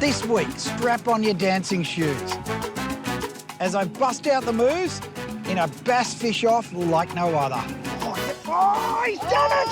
This week, strap on your dancing shoes as I bust out the moves in a bass fish off like no other. Oh, he's done it!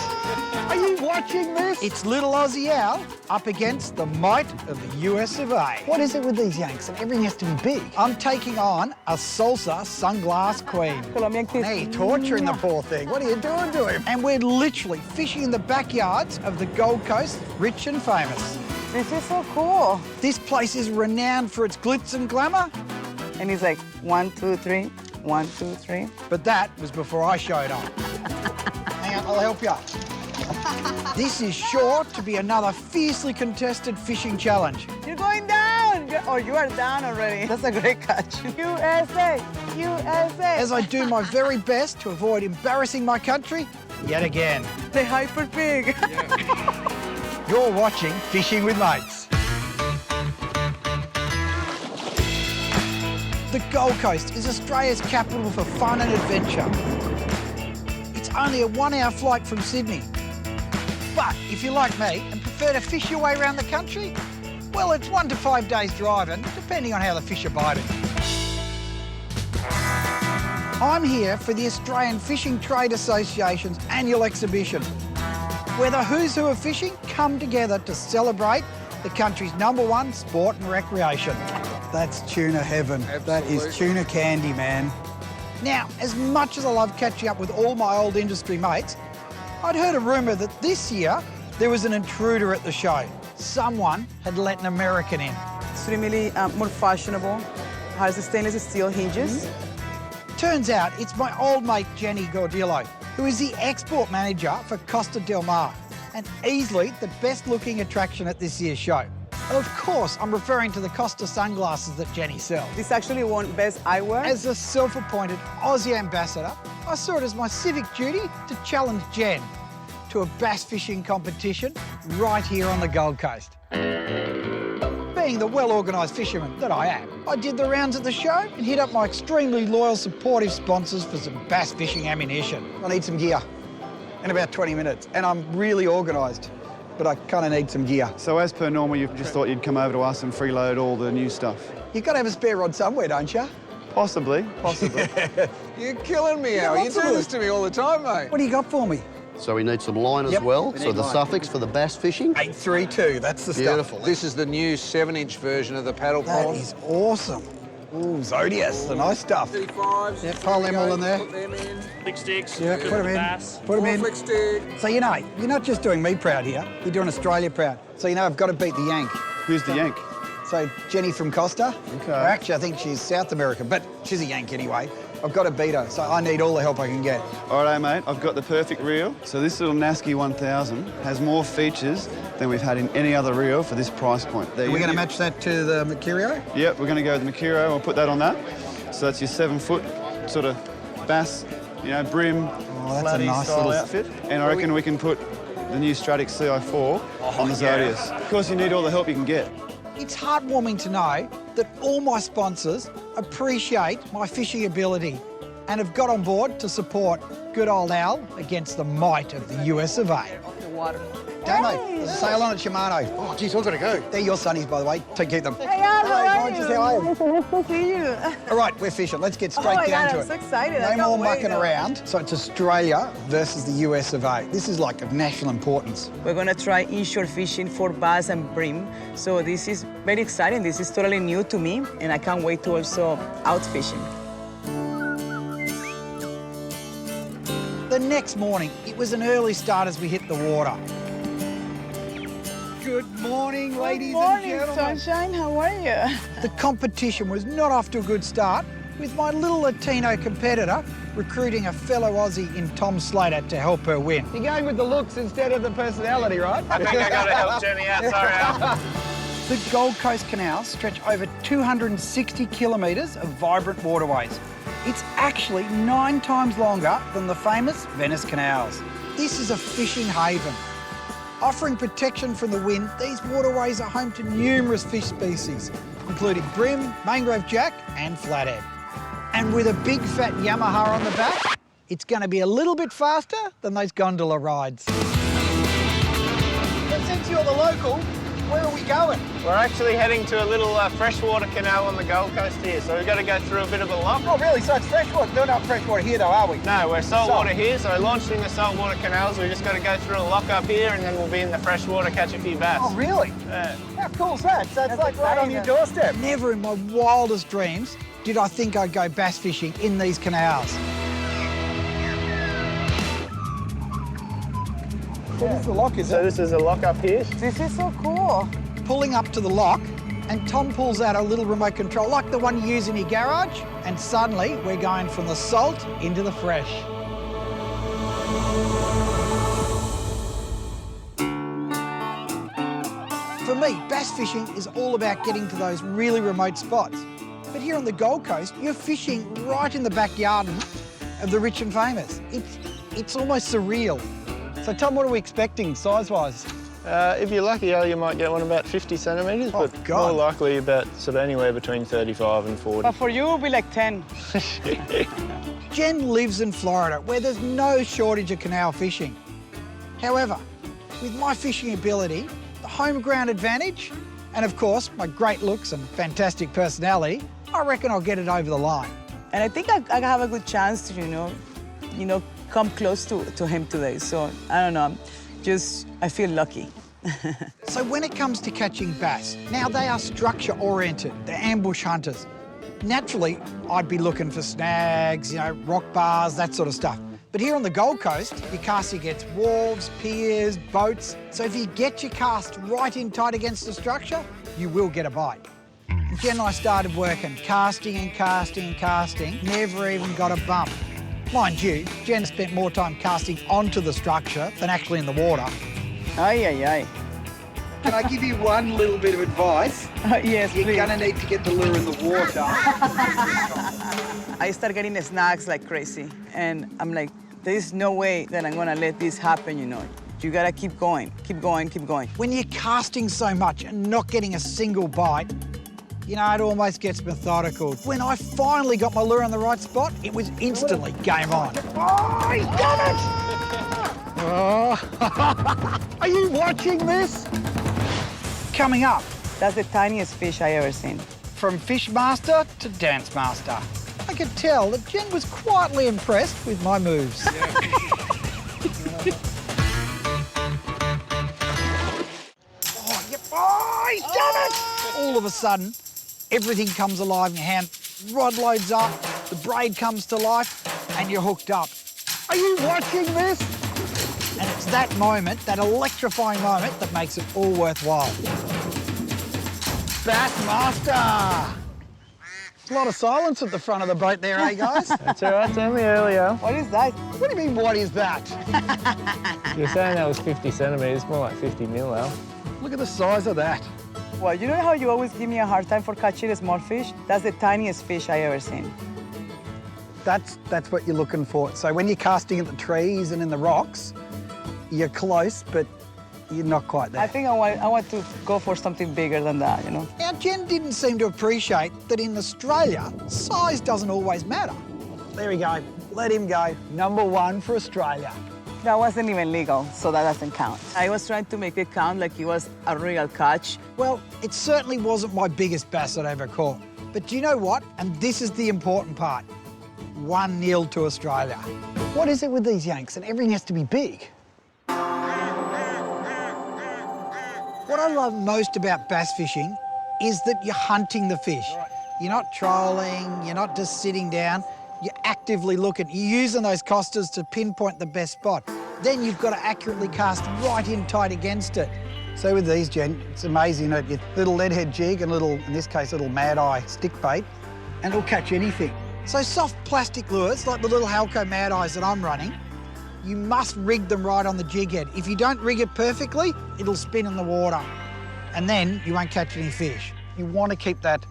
Are you watching this? It's little Aussie Al up against the might of the US of A. What is it with these Yanks and everything has to be big? I'm taking on a Salsa Sunglass queen. Colombian kiss. Now you're torturing the poor thing. What are you doing to him? And we're literally fishing in the backyards of the Gold Coast, rich and famous. This is so cool. This place is renowned for its glitz and glamour. And he's like, 1, 2, 3, 1, 2, 3. But that was before I showed up. Hang on, I'll help you. This is sure to be another fiercely contested fishing challenge. You're going down! Oh, you are down already. That's a great catch. USA! USA! As I do my very best to avoid embarrassing my country yet again. The hyper pig. You're watching Fishing with Mates. The Gold Coast is Australia's capital for fun and adventure. It's only a 1-hour flight from Sydney. But if you're like me and prefer to fish your way around the country, well, it's 1 to 5 days driving, depending on how the fish are biting. I'm here for the Australian Fishing Trade Association's annual exhibition, where the who's who of fishing come together to celebrate the country's #1 sport and recreation. That's tuna heaven. Absolutely. That is tuna candy, man. Now, as much as I love catching up with all my old industry mates, I'd heard a rumour that this year there was an intruder at the show. Someone had let an American in. It's really more fashionable. Has the stainless steel hinges. Turns out it's my old mate Jenny Gordillo, who is the export manager for Costa del Mar, and easily the best-looking attraction at this year's show. And of course, I'm referring to the Costa sunglasses that Jenny sells. This actually won Best Eyewear. As a self-appointed Aussie ambassador, I saw it as my civic duty to challenge Jen to a bass fishing competition right here on the Gold Coast. Being the well-organised fisherman that I am, I did the rounds at the show and hit up my extremely loyal, supportive sponsors for some bass fishing ammunition. I need some gear in about 20 minutes, and I'm really organised, but I kind of need some gear. So as per normal, you just thought you'd come over to us and freeload all the new stuff? You've got to have a spare rod somewhere, don't you? Possibly, possibly. You're killing me, Al. You lots do of this to me all the time, mate. What do you got for me? So we need some line as Yep, well. we So need the line. suffix for the bass fishing. 832, that's the Beautiful. stuff. This is the new 7-inch version of the paddle That pole. is awesome. Ooh, Zodius, the nice stuff. D5s. Yeah, pile them all in there. Put them in. Flick sticks, Yeah, good put them for in. bass. Put them More in. flick stick. So, you know, you're not just doing me proud here, you're doing Australia proud. So, you know, I've got to beat the Yank. Who's the Yank? So, Jenny from Costa. Okay. Or actually, I think she's South American, but she's a Yank anyway. I've got to beat her, so I need all the help I can get. All right, mate, I've got the perfect reel. So this little Nasky 1000 has more features than we've had in any other reel for this price point. Are we going to match that to the Mercurio? Yep, we're going to go with the Mercurio. We'll put that on that. So that's your 7-foot sort of bass, you know, brim, Oh, that's a flatty nice style little outfit. And I reckon we can put the new Stratic CI4 on the Zodius. Of course, you need all the help you can get. It's heartwarming to know that all my sponsors appreciate my fishing ability and have got on board to support good old Al against the might of the US of A. The water. Damo, there's a sail on at Shimano. Oh, geez, I've got to go. They're your sunnies, by the way. Keep them. Hey, Al, how are Rogers, you? how are you? Nice to see you. All right, we're fishing. Let's get Oh straight my down God, to I'm it. so excited. I No can't more wait. mucking around. So it's Australia versus the US of A. This is like of national importance. We're gonna try inshore fishing for bass and brim. So this is very exciting. This is totally new to me, and I can't wait to also out fishing. The next morning, it was an early start as we hit the water. Good morning, ladies and gentlemen. Sunshine. How are you? The competition was not off to a good start, with my little Latino competitor recruiting a fellow Aussie in Tom Slater to help her win. You're going with the looks instead of the personality, right? I think I got to help Jenny out. Sorry, Al. The Gold Coast canals stretch over 260 kilometres of vibrant waterways. It's actually 9 times longer than the famous Venice canals. This is a fishing haven. Offering protection from the wind, these waterways are home to numerous fish species, including brim, mangrove jack and flathead. And with a big fat Yamaha on the back, it's going to be a little bit faster than those gondola rides. But since you're the local, Where are we going? We're actually heading to a little freshwater canal on the Gold Coast here, so we've got to go through a bit of a lock. Oh, really? So it's freshwater. We're not freshwater here, though, are we? No, we're saltwater here, so launching the saltwater canals, we just got to go through a lock up here and then we'll be in the freshwater, catch a few bass. Oh, really? Yeah. How cool is that? So it's like right on your doorstep. Never in my wildest dreams did I think I'd go bass fishing in these canals. So this is the lock, is So it? this is a lock up here. This is so cool. Pulling up to the lock, and Tom pulls out a little remote control, like the one you use in your garage, and suddenly we're going from the salt into the fresh. For me, bass fishing is all about getting to those really remote spots. But here on the Gold Coast, you're fishing right in the backyard of the rich and famous. It's almost surreal. So Tom, what are we expecting size-wise? If you're lucky, you might get one about 50 centimetres, Oh, but God. more likely about sort of anywhere between 35 and 40. But for you, it'll be like 10. Jen lives in Florida, where there's no shortage of canal fishing. However, with my fishing ability, the home ground advantage, and of course, my great looks and fantastic personality, I reckon I'll get it over the line. And I think I have a good chance to, you know, come close to him today. So I don't know, I feel lucky. So when it comes to catching bass, now they are structure-oriented, they're ambush hunters. Naturally, I'd be looking for snags, rock bars, that sort of stuff. But here on the Gold Coast, your casting gets wharves, piers, boats. So if you get your cast right in tight against the structure, you will get a bite. And Jen and I started working, casting and casting and casting, never even got a bump. Mind you, Jen spent more time casting onto the structure than actually in the water. Ay, ay, ay. Can I give you one little bit of advice? Yes, You're please. gonna need to get the lure in the water. I start getting snags like crazy. And I'm like, there's no way that I'm gonna let this happen, You gotta keep going, keep going, keep going. When you're casting so much and not getting a single bite, it almost gets methodical. When I finally got my lure in the right spot, it was instantly game on. Oh, he's done it! Oh. Are you watching this? Coming up, That's the tiniest fish I ever seen. from fish master to dance master. I could tell that Jen was quietly impressed with my moves. Oh, he's done it! All of a sudden, everything comes alive in your hand. Rod loads up, the braid comes to life, and you're hooked up. Are you watching this? And it's that moment, that electrifying moment, that makes it all worthwhile. Bass master! There's a lot of silence at the front of the boat there, eh, guys? That's all right, it's only earlier. What is that? What do you mean, what is that? You're saying that was 50 centimetres, more like 50 mil now. Look at the size of that. Well, you know how you always give me a hard time for catching a small fish? That's the tiniest fish I ever seen. That's what you're looking for. So when you're casting at the trees and in the rocks, you're close, but you're not quite there. I think I want to go for something bigger than that, Now, Jen didn't seem to appreciate that in Australia, size doesn't always matter. There we go. Let him go. #1 for Australia. That wasn't even legal, so that doesn't count. I was trying to make it count like it was a real catch. Well, it certainly wasn't my biggest bass I'd ever caught. But do you know what? And this is the important part. 1-0 to Australia. What is it with these yanks and everything has to be big? What I love most about bass fishing is that you're hunting the fish. You're not trolling, you're not just sitting down, you're actively looking. You're using those costas to pinpoint the best spot. Then you've got to accurately cast right in tight against it. So with these, Jen, it's amazing that your little leadhead jig and little, in this case, little Mad Eye stick bait, and it'll catch anything. So soft plastic lures, like the little Halco Mad Eyes that I'm running, you must rig them right on the jig head. If you don't rig it perfectly, it'll spin in the water, and then you won't catch any fish. You want to keep that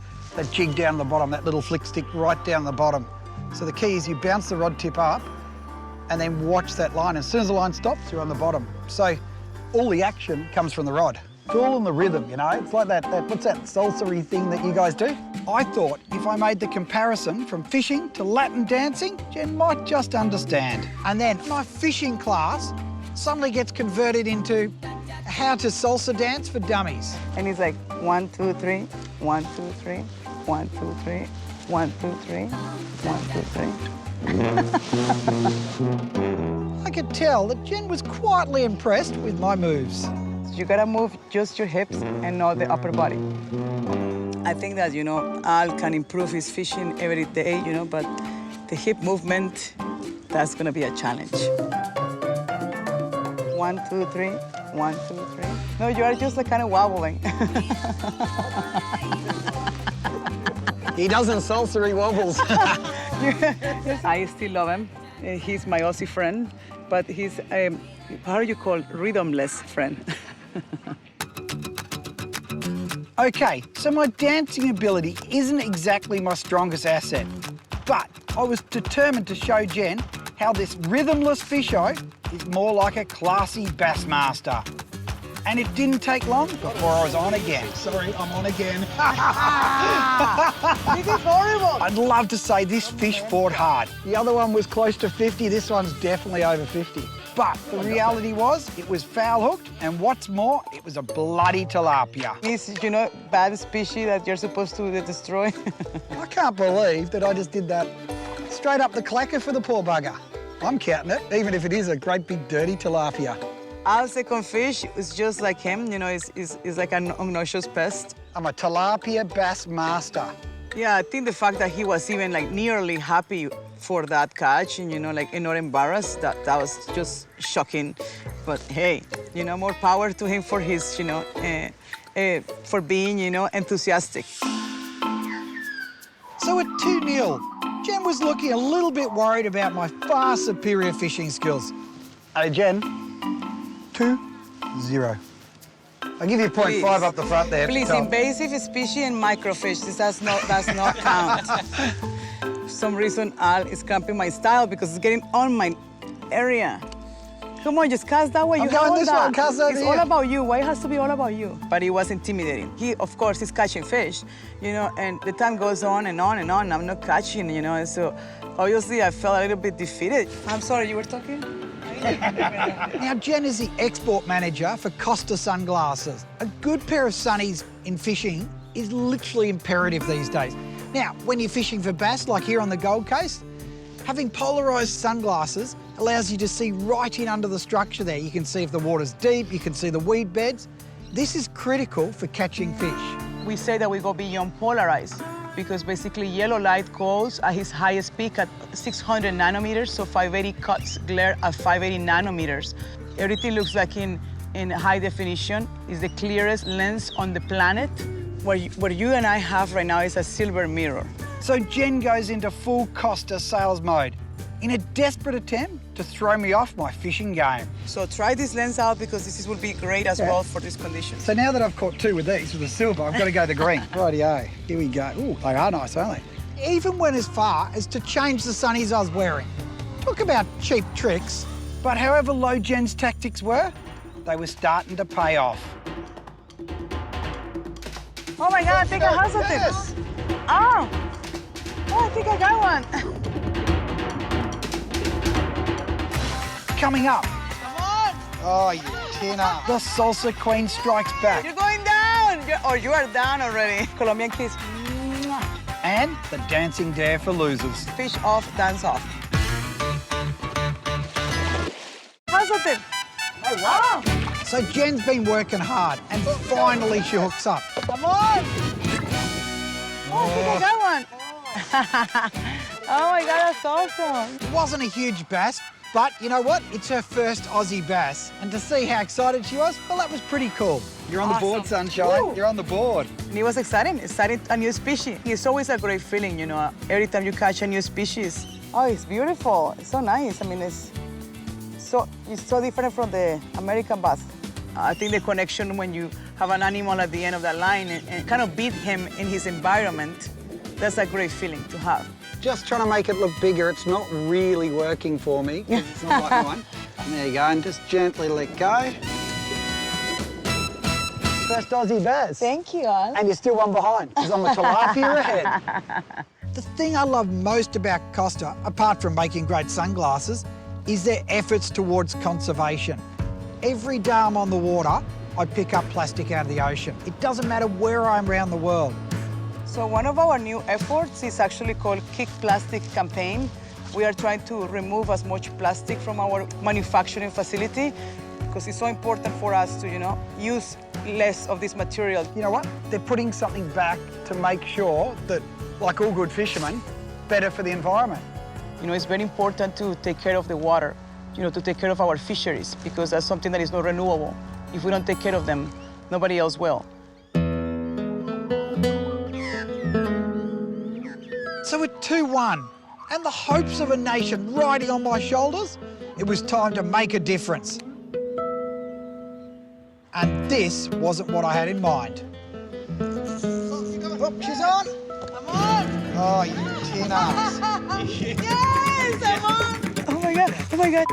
jig down the bottom, that little flick stick right down the bottom. So the key is you bounce the rod tip up and then watch that line. As soon as the line stops, you're on the bottom. So all the action comes from the rod. It's all in the rhythm, It's like that what's that salsa-y thing that you guys do? I thought if I made the comparison from fishing to Latin dancing, Jen might just understand. And then my fishing class suddenly gets converted into how to salsa dance for dummies. And he's like, 1, 2, 3, 1, 2, 3, 1, 2, 3, 1, 2, 3, 1, 2, 3. I could tell that Jen was quietly impressed with my moves. You gotta move just your hips and not the upper body. I think that, Al can improve his fishing every day, but the hip movement, that's gonna be a challenge. 1, 2, 3, 1, 2, 3. No, you are just kind of wobbling. He doesn't salsa, he wobbles. I still love him. He's my Aussie friend, but he's, how do you call, rhythmless friend. Okay, so my dancing ability isn't exactly my strongest asset, but I was determined to show Jen how this rhythmless fisho is more like a classy bass master. And it didn't take long before I was on again. Sorry, I'm on again. This is horrible. I'd love to say this fish fought hard. The other one was close to 50, this one's definitely over 50. But the reality was, it was foul hooked, and what's more, it was a bloody tilapia. It's, bad species that you're supposed to destroy. I can't believe that I just did that straight up the clacker for the poor bugger. I'm counting it, even if it is a great big dirty tilapia. Our second fish is just like him, is like an obnoxious pest. I'm a tilapia bass master. Yeah, I think the fact that he was even nearly happy for that catch and, and not embarrassed, that was just shocking. But hey, more power to him for his, for being, enthusiastic. So at 2-0, Jen was looking a little bit worried about my far superior fishing skills. Hey, Jen, 2-0. I'll give you 0.5 up the front there. Please, invasive species and microfish, this does not count. For some reason, Al is cramping my style because it's getting on my area. Come on, just cast that way. I'm going this way, cast over It's here. all about you. Why it has to be all about you? But it was intimidating. He, of course, is catching fish, and the time goes on and on and on. I'm not catching, and so obviously I felt a little bit defeated. I'm sorry, you were talking? Now, Jen is the export manager for Costa Sunglasses. A good pair of sunnies in fishing is literally imperative these days. Now, when you're fishing for bass, like here on the Gold Coast, having polarised sunglasses allows you to see right in under the structure there. You can see if the water's deep, you can see the weed beds. This is critical for catching fish. We say that we go beyond polarized because basically yellow light goes at its highest peak at 600 nanometers, so 580 cuts glare at 580 nanometers. Everything looks like in high definition. It's the clearest lens on the planet. What you and I have right now is a silver mirror. So Jen goes into full Costa sales mode in a desperate attempt to throw me off my fishing game. So try this lens out because this will be great as well for this condition. So now that I've caught 2 with these, with the silver, I've got to go the green. Rightio, here we go. Ooh, they are nice, aren't they? Even went as far as to change the sunnies I was wearing. Talk about cheap tricks. But however low Jen's tactics were, they were starting to pay off. Oh my God, I think I have something. Oh, I think I got one. Coming up. Come on. Oh, you tinner. The salsa queen strikes back. You're going down. You are down already. Colombian kiss. And the dancing dare for losers. Fish off, dance off. How's something? Oh, wow. So Jen's been working hard, and finally she hooks up. Come on. Oh, I think I got one. Oh my God, that's awesome. It wasn't a huge bass, but you know what? It's her first Aussie bass. And to see how excited she was, well, that was pretty cool. You're on the board, Sunshine. Woo. You're on the board. And it was exciting a new species. It's always a great feeling, every time you catch a new species. Oh, it's beautiful. It's so nice. I mean, it's so different from the American bass. I think the connection when you have an animal at the end of that line and kind of beat him in his environment, that's a great feeling to have. Just trying to make it look bigger. It's not really working for me. It's not like mine. And there you go, and just gently let go. First Aussie bass. Thank you, Auds. And you're still one behind, because I'm a tilapia ahead. The thing I love most about Costa, apart from making great sunglasses, is their efforts towards conservation. Every day I'm on the water, I pick up plastic out of the ocean. It doesn't matter where I am around the world. So one of our new efforts is actually called Kick Plastic Campaign. We are trying to remove as much plastic from our manufacturing facility because it's so important for us to, use less of this material. You know what? They're putting something back to make sure that, like all good fishermen, better for the environment. It's very important to take care of the water, to take care of our fisheries because that's something that is not renewable. If we don't take care of them, nobody else will. So at 2-1, and the hopes of a nation riding on my shoulders, it was time to make a difference. And this wasn't what I had in mind. Oh, she's on! I'm on! Oh, you tin ass. Yes, I'm on! Oh my God, oh my God.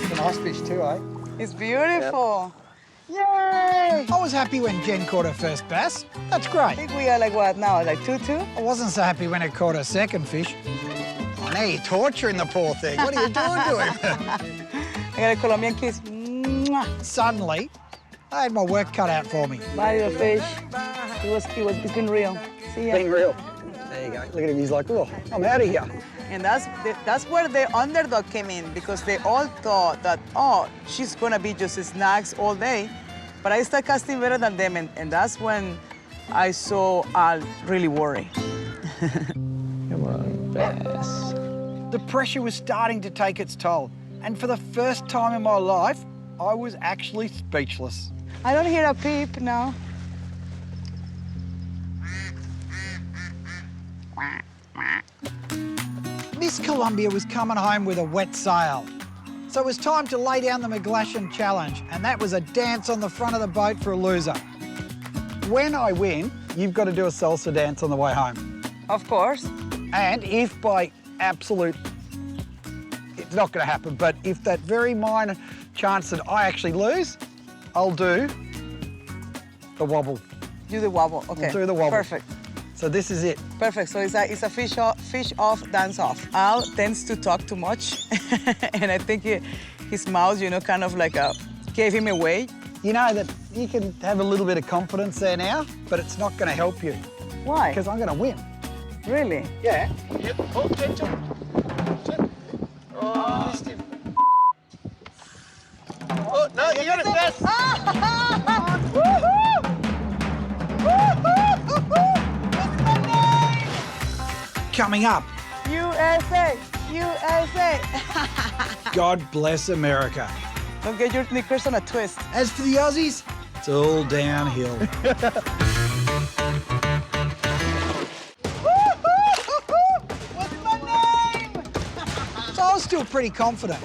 It's a nice fish too, eh? It's beautiful. Yay! I was happy when Jen caught her first bass. That's I great. think we are like what now, like 2-2? I wasn't so happy when it caught her second fish. Oh, now you're torturing the poor thing. What are you doing to him? I got a Colombian kiss. Mwah. Suddenly, I had my work cut out for me. Bye, little fish. It's been real. See ya. Being real. There you go. Look at him. He's like, oh, I'm out of here. And that's where the underdog came in because they all thought that, oh, she's gonna be just snacks all day. But I started casting better than them, and that's when I saw Al really worry. Come on, bass. The pressure was starting to take its toll. And for the first time in my life, I was actually speechless. I don't hear a peep now. Miss Columbia was coming home with a wet sail. So it was time to lay down the McGlashan challenge, and that was a dance on the front of the boat for a loser. When I win, you've got to do a salsa dance on the way home. Of course. And if by absolute, it's not going to happen, but if that very minor chance that I actually lose, I'll do the wobble. Do the wobble. Okay. We'll do the wobble. Perfect. So this is it. Perfect. So it's a fish off, dance off. Al tends to talk too much, and I think his mouth, kind of like gave him away. You know that you can have a little bit of confidence there now, but it's not going to help you Why? because I'm going to win. Really? Yeah. Yep. Oh, gentle. Oh, missed him. Oh, no, you got it, Bess. Coming up, USA! USA! God bless America. Don't get your knickers on a twist. As for the Aussies, it's all downhill. What's my name? So I was still pretty confident.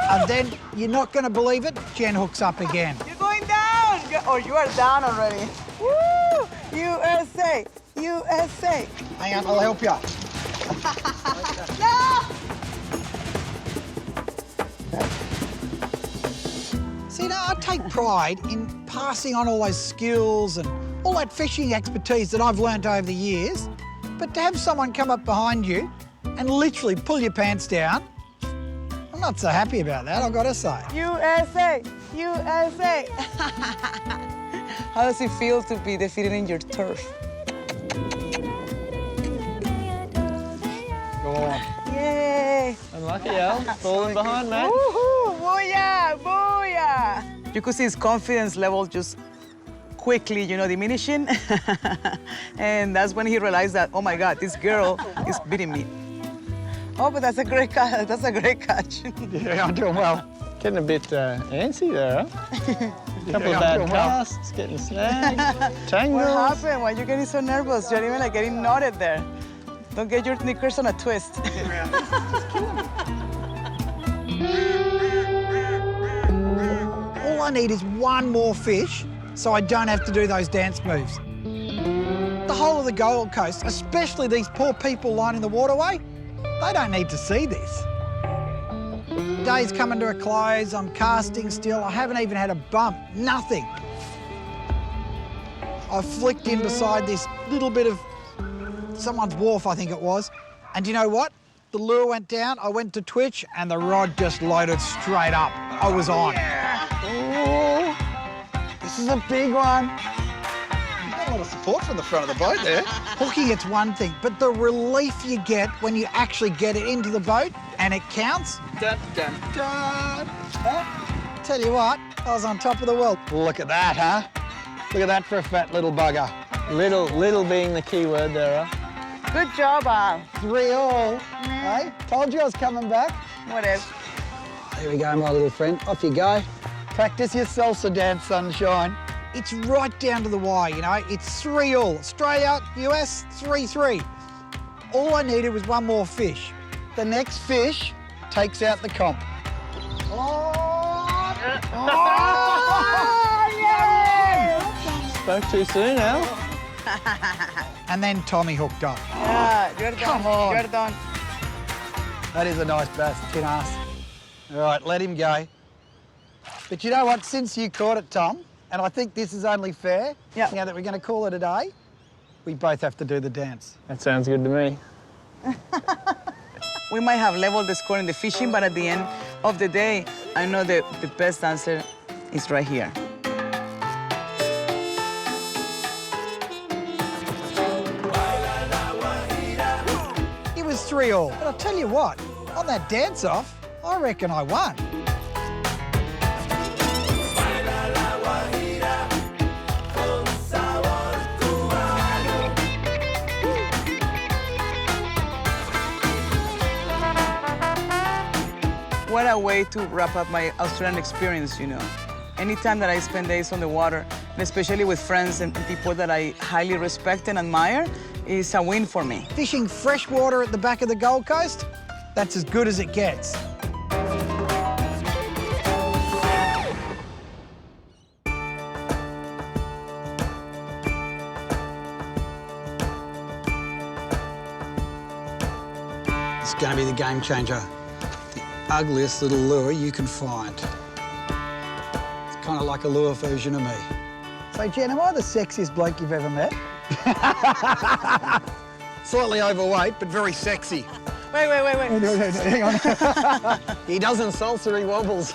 And then, you're not going to believe it, Jen hooks up again. You're going down! Or you are down already. Woo! USA! USA! Hang on, I'll help you. No! See, now, I take pride in passing on all those skills and all that fishing expertise that I've learnt over the years. But to have someone come up behind you and literally pull your pants down, I'm not so happy about that, I've got to say. USA! USA! How does it feel to be defeated in your turf? Go on. Yay! Unlucky, Al. Falling behind, mate. Woohoo! Booyah! Booyah! You could see his confidence level just quickly, diminishing. And that's when he realized that, oh my God, this girl is beating me. Oh, but that's a great catch. That's a great catch. Yeah, I'm doing well. Getting a bit antsy there, huh? Couple Yeah, of I'm bad doing well. casts, getting snagged, tangles. What happened? Why are you getting so nervous? You're even getting knotted there. Don't get your knickers on a twist. All I need is one more fish so I don't have to do those dance moves. The whole of the Gold Coast, especially these poor people lining the waterway, they don't need to see this. Day's coming to a close, I'm casting still, I haven't even had a bump, nothing. I've flicked in beside this little bit of someone's wharf, I think it was. And you know what? The lure went down, I went to twitch, and the rod just loaded straight up. I was on. Oh, this is a big one. Got a lot of support from the front of the boat there. Hooking, it's one thing, but the relief you get when you actually get it into the boat and it counts. Dun, dun, dun. Tell you what, I was on top of the world. Look at that, huh? Look at that for a fat little bugger. Little being the key word there, huh? Good job, Al. 3-all. Hey, told you I was coming back. Whatever. Here we go, my little friend. Off you go. Practice your salsa dance, sunshine. It's right down to the wire, you know. It's 3-all. Australia, US, 3-3. All I needed was one more fish. The next fish takes out the comp. Spoke too soon, Al. And then Tommy hooked up. Yeah, you're done. Come on. You're done. That is a nice bass, tin ass. All right, let him go. But you know what? Since you caught it, Tom, and I think this is only fair, Yeah. now that we're going to call it a day, we both have to do the dance. That sounds good to me. We might have leveled the score in the fishing, but at the end of the day, I know that the best answer is right here. It was 3-all. But I'll tell you what, on that dance-off, I reckon I won. What a way to wrap up my Australian experience, you know. Anytime that I spend days on the water, and especially with friends and people that I highly respect and admire, is a win for me. Fishing fresh water at the back of the Gold Coast, that's as good as it gets. It's going to be the game changer. The ugliest little lure you can find. It's kind of like a lure version of me. So, Jen, am I the sexiest bloke you've ever met? Slightly overweight, but very sexy. Wait. Hang on. He doesn't salsa, he wobbles.